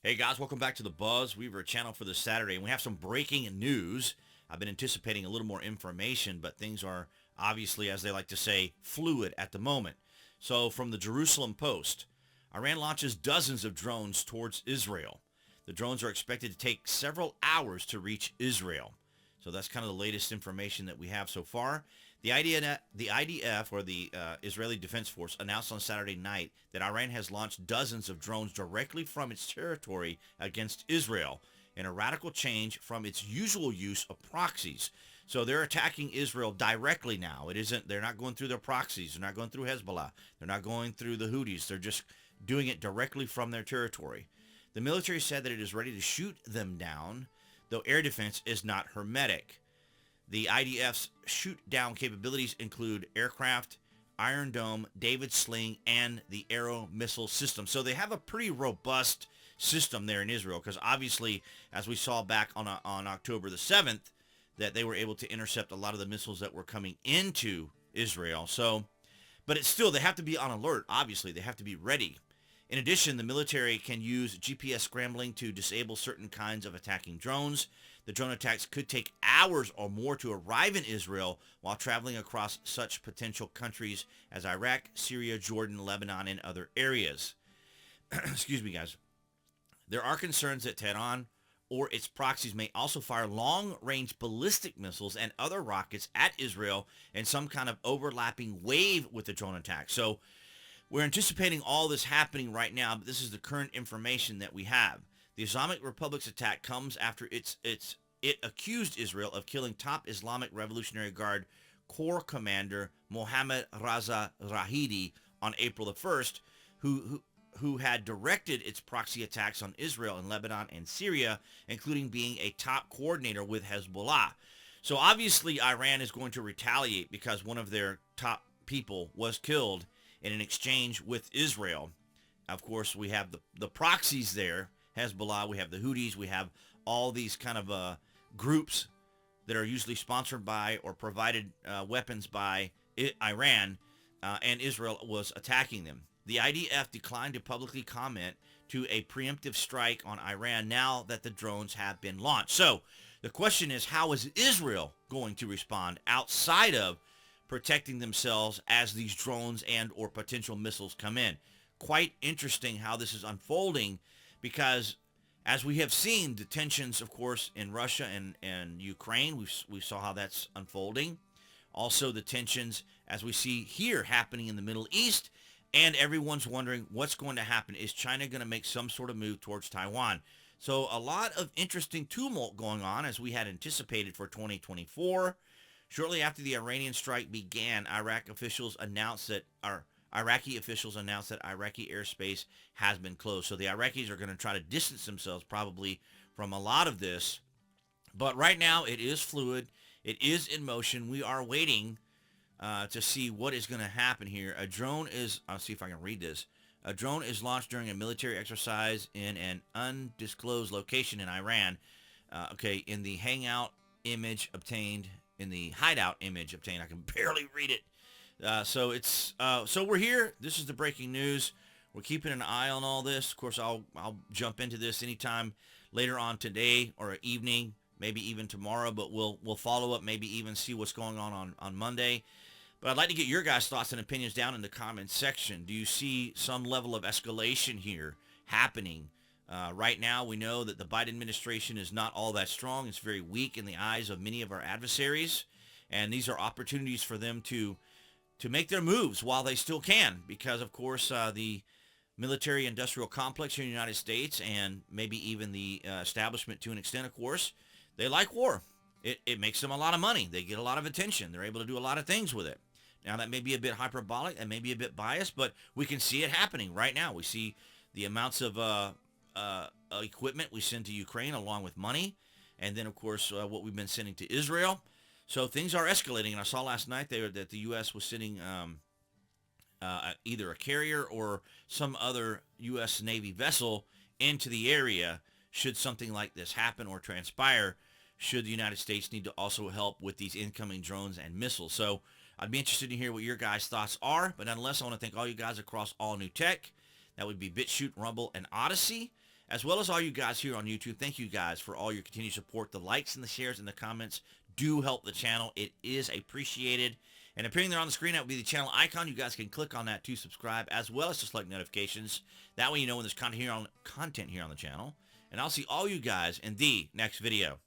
Hey guys, welcome back to the BuzWeaver channel for this Saturday. And we have some breaking news. I've been anticipating a little more information, but things are obviously, as they like to say, fluid at the moment. So from the Jerusalem Post, Iran launches dozens of drones towards Israel. The drones are expected to take several hours to reach Israel. So that's kind of the latest information that we have so far. The IDF, or the Israeli Defense Force, announced on Saturday night that Iran has launched dozens of drones directly from its territory against Israel, in a radical change from its usual use of proxies. So they're attacking Israel directly now. They're not going through their proxies. They're not going through Hezbollah. They're not going through the Houthis. They're just doing it directly from their territory. The military said that it is ready to shoot them down, though air defense is not hermetic. The IDF's shoot-down capabilities include aircraft, Iron Dome, David Sling, and the Arrow missile system. So they have a pretty robust system there in Israel, because obviously, as we saw back on October the 7th, that they were able to intercept a lot of the missiles that were coming into Israel. So, but it's still, they have to be on alert. Obviously, they have to be ready. In addition, the military can use GPS scrambling to disable certain kinds of attacking drones. The drone attacks could take hours or more to arrive in Israel while traveling across such potential countries as Iraq, Syria, Jordan, Lebanon, and other areas. Excuse me, guys. There are concerns that Tehran or its proxies may also fire long-range ballistic missiles and other rockets at Israel in some kind of overlapping wave with the drone attack. So we're anticipating all this happening right now, but this is the current information that we have. The Islamic Republic's attack comes after it accused Israel of killing top Islamic Revolutionary Guard Corps commander Muhammad Reza Zehidi on April the 1st, who had directed its proxy attacks on Israel in Lebanon and Syria, including being a top coordinator with Hezbollah. So obviously Iran is going to retaliate because one of their top people was killed in an exchange with Israel. Of course, we have the proxies there, Hezbollah, we have the Houthis, we have all these kind of groups that are usually sponsored by or provided weapons by Iran, and Israel was attacking them. The IDF declined to publicly comment to a preemptive strike on Iran now that the drones have been launched. So the question is, how is Israel going to respond outside of protecting themselves as these drones and or potential missiles come in? Quite interesting how this is unfolding, because as we have seen, the tensions, of course, in Russia and Ukraine, we saw how that's unfolding. Also the tensions as we see here happening in the Middle East, and everyone's wondering what's going to happen. Is China going to make some sort of move towards Taiwan? So a lot of interesting tumult going on as we had anticipated for 2024. Shortly after the Iranian strike began, Iraqi officials announced that Iraqi airspace has been closed. So the Iraqis are going to try to distance themselves probably from a lot of this. But right now it is fluid. It is in motion. We are waiting to see what is going to happen here. I'll see if I can read this. A drone is launched during a military exercise in an undisclosed location in Iran. In the hideout image obtained. I can barely read it. So we're here. This is the breaking news. We're keeping an eye on all this. Of course, I'll jump into this anytime later on today or evening, maybe even tomorrow. But we'll follow up, maybe even see what's going on Monday. But I'd like to get your guys' thoughts and opinions down in the comments section. Do you see some level of escalation here happening? Right now, we know that the Biden administration is not all that strong. It's very weak in the eyes of many of our adversaries. And these are opportunities for them to make their moves while they still can. Because, of course, the military-industrial complex here in the United States, and maybe even the establishment to an extent, of course, they like war. It makes them a lot of money. They get a lot of attention. They're able to do a lot of things with it. Now, that may be a bit hyperbolic and maybe a bit biased, but we can see it happening right now. We see the amounts of equipment we send to Ukraine along with money, and then, of course, what we've been sending to Israel. So things are escalating, and I saw last night that the U.S. was sending either a carrier or some other U.S. Navy vessel into the area should something like this happen or transpire, should the United States need to also help with these incoming drones and missiles. So I'd be interested to hear what your guys' thoughts are, but nonetheless, I want to thank all you guys across all new tech. That would be BitChute, Rumble, and Odyssey. as well as all you guys here on YouTube. Thank you guys for all your continued support. The likes and the shares and the comments do help the channel. It is appreciated. And appearing there on the screen, that will be the channel icon. You guys can click on that to subscribe, as well as to select notifications. That way you know when there's content here on the channel. And I'll see all you guys in the next video.